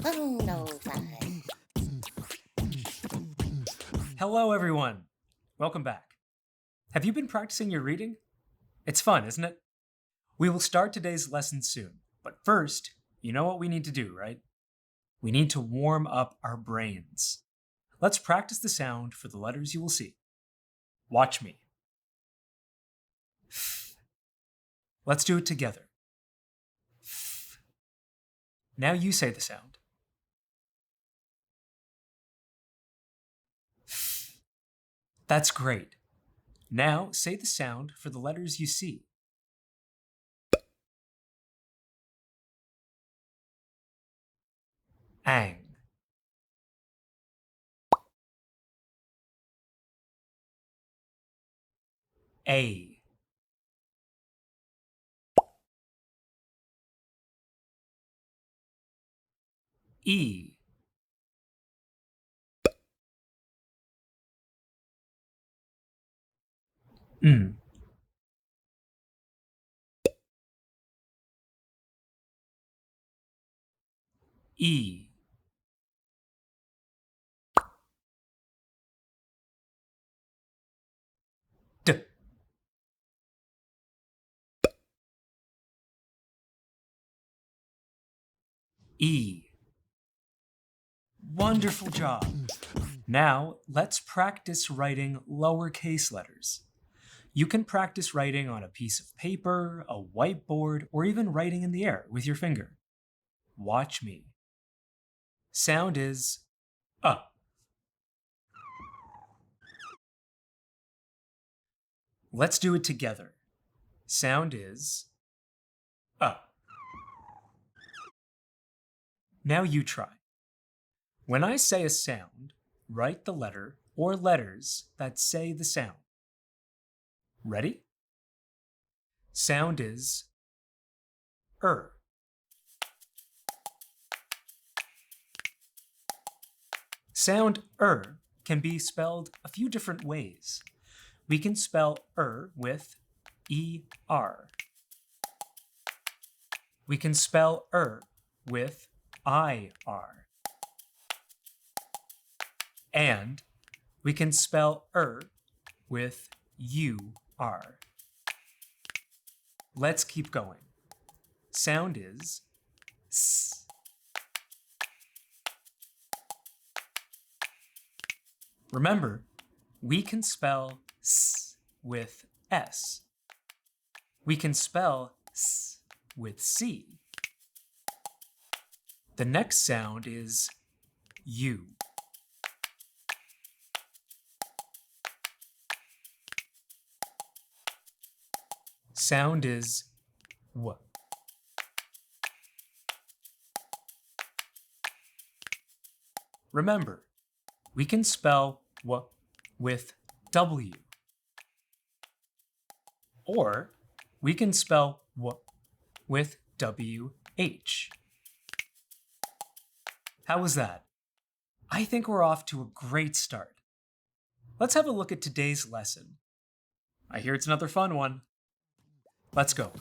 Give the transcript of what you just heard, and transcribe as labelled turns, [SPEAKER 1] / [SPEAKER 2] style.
[SPEAKER 1] Oh, no, fine.
[SPEAKER 2] Hello, everyone. Welcome back. Have you been practicing your reading? It's fun, isn't it? We will start today's lesson soon, but first, you know what we need to do, right? We need to warm up our brains. Let's practice the sound for the letters you will see. Watch me. Let's do it together. Now you say the sound. That's great. Now say the sound for the letters you see. Ang. A. E. Mm. E. D. E. Wonderful job. Now, let's practice writing lowercase letters. You can practice writing on a piece of paper, a whiteboard, or even writing in the air with your finger. Watch me. Sound is uh. Let's do it together. Sound is uh. Now you try. When I say a sound, write the letter or letters that say the sound. Ready? Sound is Sound can be spelled a few different ways. We can spell with ER. We can spell with IR. And we can spell with UR. Let's keep going. Sound is S. Remember, we can spell S with S. We can spell S with C. The next sound is U. Sound is W. Remember, we can spell W with W. Or we can spell W with WH. How was that? I think we're off to a great start. Let's have a look at today's lesson. I hear it's another fun one. Let's go.